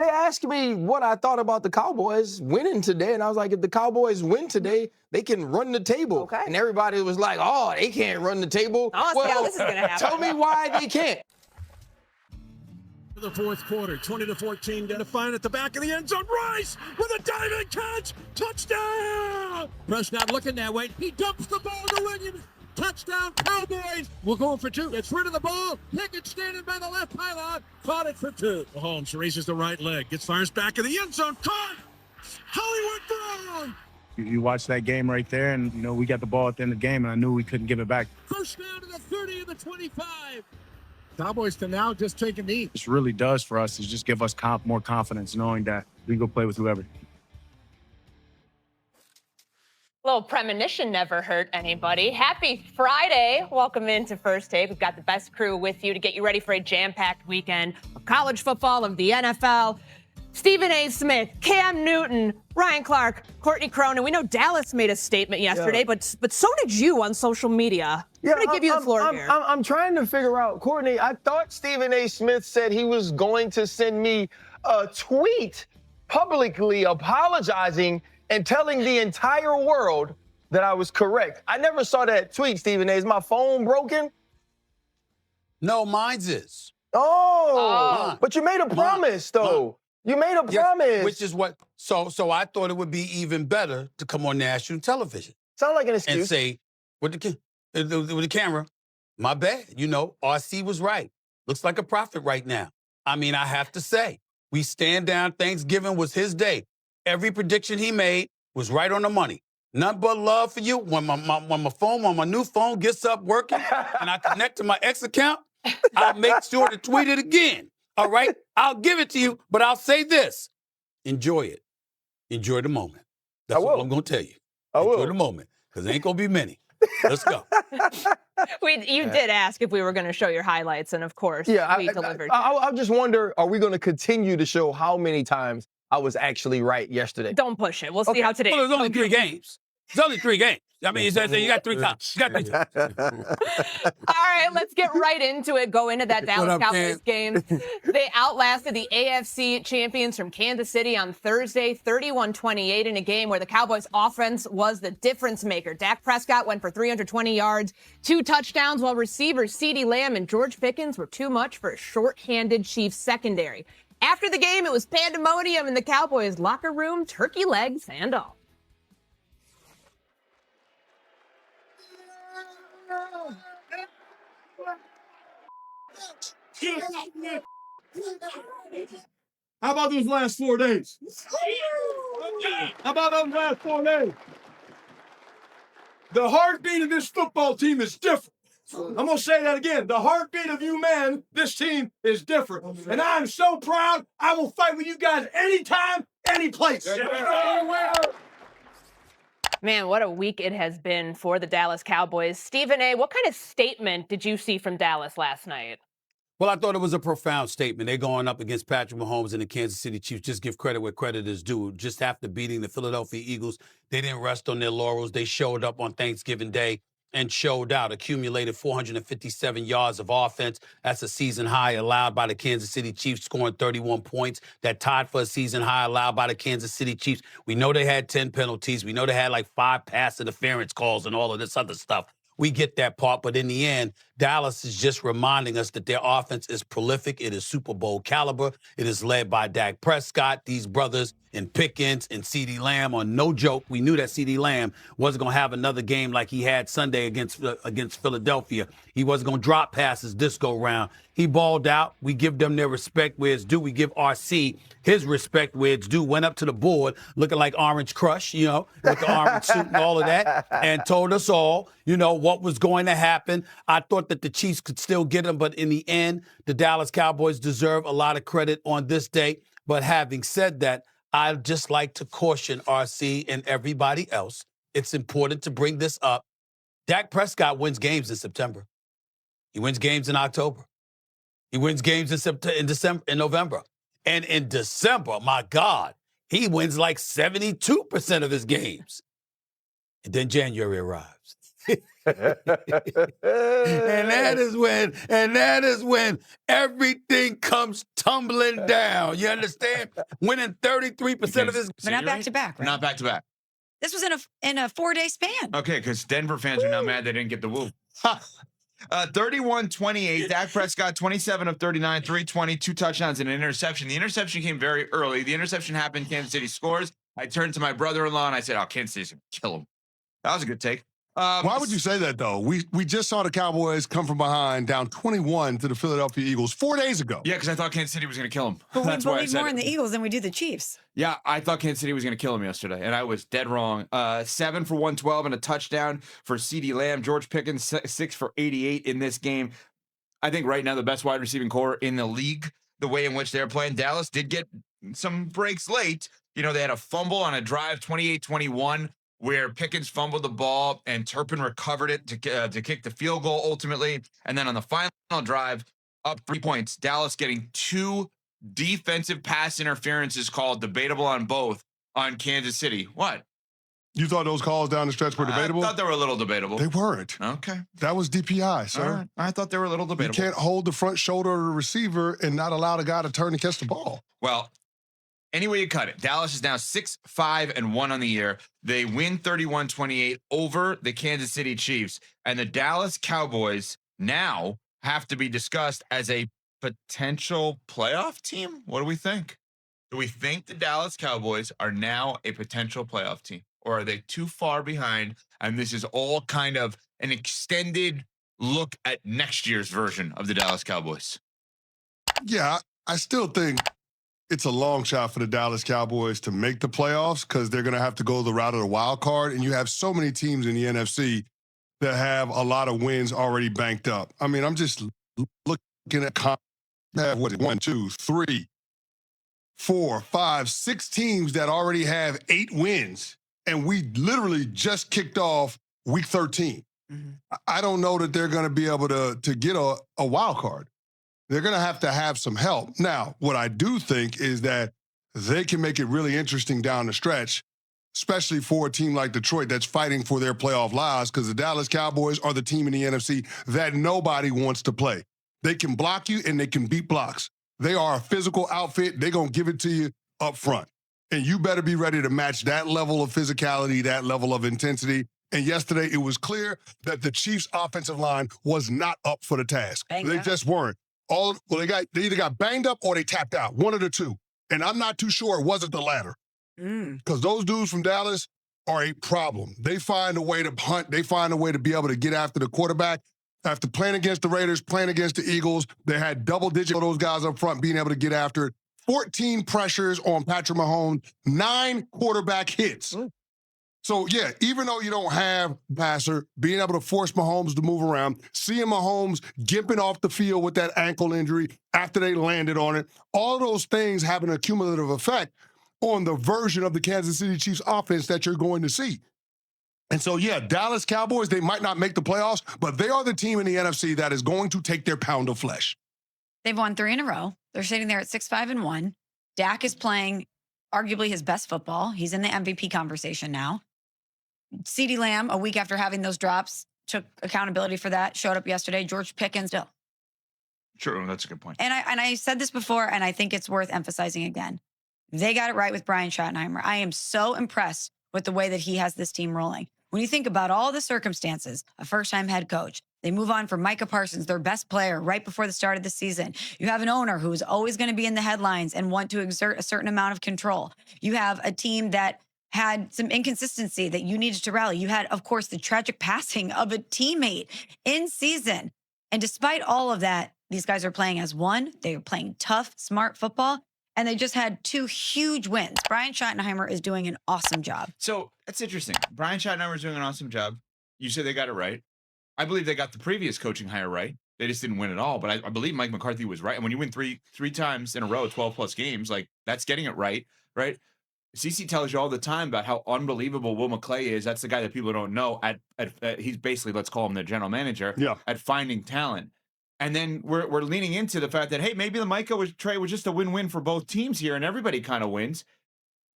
They asked me what I thought about the Cowboys winning today, and I was like, if the Cowboys win today, they can run the table. Okay. And everybody was like, oh, they can't run the table. I want to see how this is going to happen. Tell me why they can't. The fourth quarter, 20-14, to find at the back of the end zone. Rice with a diving catch, touchdown! Prescott looking that way. He dumps the ball to Williams. Touchdown, Cowboys! We're going for two. It's rid of the ball. Pickett standing by the left pylon. Caught it for two. Mahomes raises the right leg. Gets fires back in the end zone. Caught! Hollywood Brown! You watch that game right there, and, we got the ball at the end of the game, and I knew we couldn't give it back. First down to the 30 and the 25. Cowboys can now just take a knee. This really does for us is just give us more confidence knowing that we can go play with whoever. Little premonition never hurt anybody. Happy Friday. Welcome into First Take. We've got the best crew with you to get you ready for a jam-packed weekend of college football, of the NFL. Stephen A. Smith, Cam Newton, Ryan Clark, Courtney Cronin. We know Dallas made a statement yesterday, but so did you on social media. I'm going to give you the floor here. I'm trying to figure out, Courtney, I thought Stephen A. Smith said he was going to send me a tweet publicly apologizing and telling the entire world that I was correct. I never saw that tweet, Stephen A. Is my phone broken? No, mine's is. Oh. But you made a promise, though. You made a promise. Yes, which is what, so I thought it would be even better to come on national television. Sound like an excuse. And say, with the camera, my bad. RC was right. Looks like a prophet right now. I mean, I have to say, we stand down. Thanksgiving was his day. Every prediction he made was right on the money. None but love for you. When my new phone gets up working and I connect to my X account, I'll make sure to tweet it again. All right? I'll give it to you, but I'll say this. Enjoy it. Enjoy the moment. That's what I'm going to tell you. Enjoy the moment, because there ain't going to be many. Let's go. You did ask if we were going to show your highlights, and of course, we delivered. I just wonder, are we going to continue to show how many times I was actually right yesterday? Don't push it. We'll see how today. Well, there's only 3 games. There's only 3 games. I mean, you got 3 times. You got 3 times. All right, let's get right into it. Go into that Dallas Cowboys game. They outlasted the AFC champions from Kansas City on Thursday, 31-28, in a game where the Cowboys offense was the difference maker. Dak Prescott went for 320 yards, 2 touchdowns, while receivers CeeDee Lamb and George Pickens were too much for a short-handed Chiefs secondary. After the game, it was pandemonium in the Cowboys locker room, turkey legs and all. How about those last 4 days? How about those last 4 days? The heartbeat of this football team is different. I'm going to say that again. The heartbeat of you men, this team, is different. And I'm so proud. I will fight with you guys anytime, any place. Man, what a week it has been for the Dallas Cowboys. Stephen A., what kind of statement did you see from Dallas last night? Well, I thought it was a profound statement. They're going up against Patrick Mahomes and the Kansas City Chiefs. Just give credit where credit is due. Just after beating the Philadelphia Eagles, they didn't rest on their laurels. They showed up on Thanksgiving Day and showed out, accumulated 457 yards of offense. That's a season high allowed by the Kansas City Chiefs, scoring 31 points. That tied for a season high allowed by the Kansas City Chiefs. We know they had 10 penalties. We know they had like 5 pass interference calls and all of this other stuff. We get that part, but in the end, Dallas is just reminding us that their offense is prolific. It is Super Bowl caliber. It is led by Dak Prescott. These brothers in Pickens and CeeDee Lamb are no joke. We knew that CeeDee Lamb wasn't going to have another game like he had Sunday against Philadelphia. He wasn't going to drop passes this go-round. He balled out. We give them their respect where it's due. We give RC his respect where it's due. Went up to the board looking like Orange Crush, with the orange suit and all of that, and told us all, what was going to happen. I thought that the Chiefs could still get them, but in the end, the Dallas Cowboys deserve a lot of credit on this day. But having said that, I'd just like to caution RC and everybody else. It's important to bring this up. Dak Prescott wins games in September. He wins games in October. He wins games in November. And in December, my God, he wins like 72% of his games. And then January arrives. And that is when everything comes tumbling down. You understand? Winning 33% of this. But not back-to-back, right? Not back-to-back. This was in a 4-day span. Okay, because Denver fans are now mad they didn't get the woo. 31-28. Dak Prescott, 27 of 39, 320, 2 touchdowns and an interception. The interception came very early. The interception happened. Kansas City scores. I turned to my brother-in-law and I said, "Oh, Kansas City's gonna kill him." That was a good take. Why would you say that, though? We just saw the Cowboys come from behind, down 21 to the Philadelphia Eagles 4 days ago. Yeah, because I thought Kansas City was going to kill him. But we believe more in the Eagles than we do the Chiefs. Yeah, I thought Kansas City was going to kill him yesterday, and I was dead wrong. 7 for 112 and a touchdown for CeeDee Lamb. George Pickens, 6 for 88 in this game. I think right now the best wide receiving core in the league, the way in which they're playing. Dallas did get some breaks late. You know, they had a fumble on a drive, 28-21. Where Pickens fumbled the ball and Turpin recovered it to kick the field goal ultimately. And then on the final drive, up 3 points, Dallas getting 2 defensive pass interferences called, debatable on both, on Kansas City. What? You thought those calls down the stretch were debatable? I thought they were a little debatable. They weren't. Okay. That was DPI, sir. All right. I thought they were a little debatable. You can't hold the front shoulder of the receiver and not allow the guy to turn and catch the ball. Well, any way you cut it, Dallas is now 6-5-1 on the year. They win 31-28 over the Kansas City Chiefs. And the Dallas Cowboys now have to be discussed as a potential playoff team. What do we think? Do we think the Dallas Cowboys are now a potential playoff team? Or are they too far behind? And this is all kind of an extended look at next year's version of the Dallas Cowboys. Yeah, I still think it's a long shot for the Dallas Cowboys to make the playoffs because they're going to have to go the route of the wild card. And you have so many teams in the NFC that have a lot of wins already banked up. I mean, I'm just looking at what is it, 1, 2, 3, 4, 5, 6 teams that already have 8 wins. And we literally just kicked off week 13. Mm-hmm. I don't know that they're going to be able to get a wild card. They're going to have some help. Now, what I do think is that they can make it really interesting down the stretch, especially for a team like Detroit that's fighting for their playoff lives, because the Dallas Cowboys are the team in the NFC that nobody wants to play. They can block you and they can beat blocks. They are a physical outfit. They're going to give it to you up front. And you better be ready to match that level of physicality, that level of intensity. And yesterday, it was clear that the Chiefs' offensive line was not up for the task. They just weren't. They either got banged up or they tapped out, one of the two. And I'm not too sure it wasn't the latter. Because those dudes from Dallas are a problem. They find a way to hunt. They find a way to be able to get after the quarterback. After playing against the Raiders, playing against the Eagles, they had double-digit of those guys up front being able to get after it. 14 pressures on Patrick Mahomes, 9 quarterback hits. So, yeah, even though you don't have passer, being able to force Mahomes to move around, seeing Mahomes gimping off the field with that ankle injury after they landed on it, all those things have an accumulative effect on the version of the Kansas City Chiefs offense that you're going to see. And so, yeah, Dallas Cowboys, they might not make the playoffs, but they are the team in the NFC that is going to take their pound of flesh. They've won 3 in a row. They're sitting there at 6-5-1. Dak is playing arguably his best football. He's in the MVP conversation now. CeeDee Lamb, a week after having those drops, took accountability for that, showed up yesterday. George Pickens still. True, that's a good point. And I said this before, and I think it's worth emphasizing again. They got it right with Brian Schottenheimer. I am so impressed with the way that he has this team rolling. When you think about all the circumstances, a first-time head coach, they move on from Micah Parsons, their best player, right before the start of the season. You have an owner who's always going to be in the headlines and want to exert a certain amount of control. You have a team that had some inconsistency that you needed to rally. You had, of course, the tragic passing of a teammate in season. And despite all of that, these guys are playing as one. They are playing tough, smart football. And they just had 2 huge wins. Brian Schottenheimer is doing an awesome job. So that's interesting. Brian Schottenheimer is doing an awesome job. You said they got it right. I believe they got the previous coaching hire right. They just didn't win it all. But I believe Mike McCarthy was right. And when you win three times in a row, 12-plus games, like that's getting it right, right? CC tells you all the time about how unbelievable Will McClay is. That's the guy that people don't know. He's basically, let's call him the general manager, at finding talent. And then we're leaning into the fact that, hey, maybe the Micah trade was just a win-win for both teams here, and everybody kind of wins.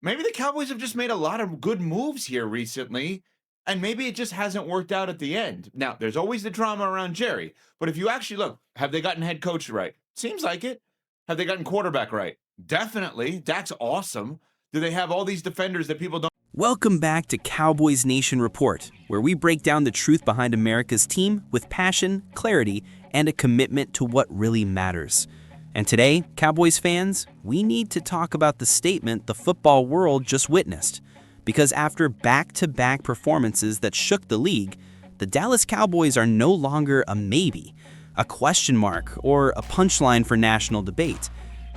Maybe the Cowboys have just made a lot of good moves here recently, And maybe it just hasn't worked out at the end. Now, there's always the drama around Jerry. But if you actually look, have they gotten head coach right? Seems like it. Have they gotten quarterback right? Definitely. Dak's awesome. Do they have all these defenders that people don't? Welcome back to Cowboys Nation Report, where we break down the truth behind America's team with passion, clarity, and a commitment to what really matters. And today, Cowboys fans, we need to talk about the statement the football world just witnessed. Because after back-to-back performances that shook the league, the Dallas Cowboys are no longer a maybe, a question mark, or a punchline for national debate.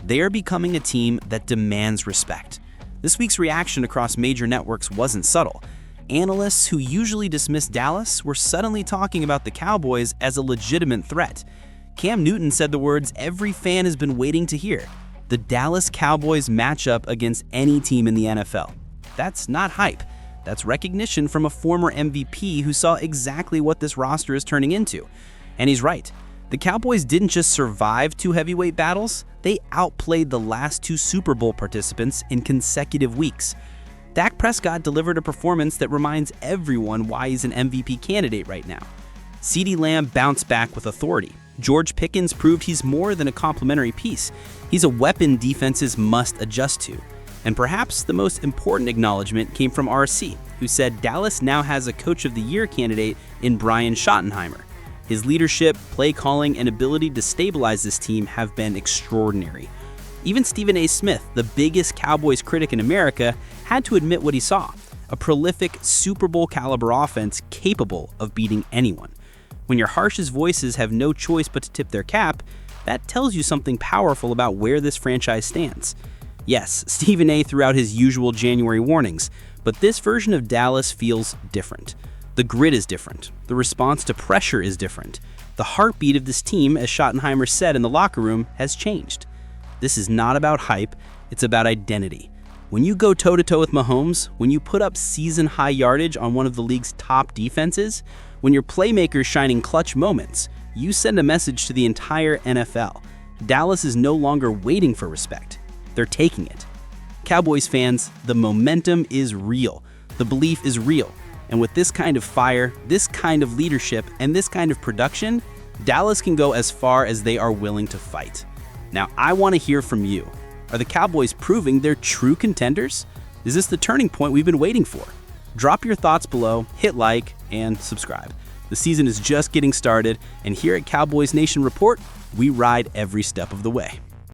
They are becoming a team that demands respect. This week's reaction across major networks wasn't subtle. Analysts who usually dismiss Dallas were suddenly talking about the Cowboys as a legitimate threat. Cam Newton said the words every fan has been waiting to hear: the Dallas Cowboys match up against any team in the NFL. That's not hype. That's recognition from a former MVP who saw exactly what this roster is turning into. And he's right. The Cowboys didn't just survive 2 heavyweight battles, they outplayed the last 2 Super Bowl participants in consecutive weeks. Dak Prescott delivered a performance that reminds everyone why he's an MVP candidate right now. CeeDee Lamb bounced back with authority. George Pickens proved he's more than a complementary piece. He's a weapon defenses must adjust to. And perhaps the most important acknowledgement came from RC, who said Dallas now has a Coach of the Year candidate in Brian Schottenheimer. His leadership, play calling, and ability to stabilize this team have been extraordinary. Even Stephen A. Smith, the biggest Cowboys critic in America, had to admit what he saw: a prolific Super Bowl caliber offense capable of beating anyone. When your harshest voices have no choice but to tip their cap, that tells you something powerful about where this franchise stands. Yes, Stephen A. threw out his usual January warnings, but this version of Dallas feels different. The grit is different. The response to pressure is different. The heartbeat of this team, as Schottenheimer said in the locker room, has changed. This is not about hype, it's about identity. When you go toe-to-toe with Mahomes, when you put up season-high yardage on one of the league's top defenses, when your playmakers shine in clutch moments, you send a message to the entire NFL. Dallas is no longer waiting for respect. They're taking it. Cowboys fans, the momentum is real. The belief is real. And with this kind of fire, this kind of leadership, and this kind of production, Dallas can go as far as they are willing to fight. Now, I want to hear from you. Are the Cowboys proving they're true contenders? Is this the turning point we've been waiting for? Drop your thoughts below, hit like, and subscribe. The season is just getting started, and here at Cowboys Nation Report, we ride every step of the way.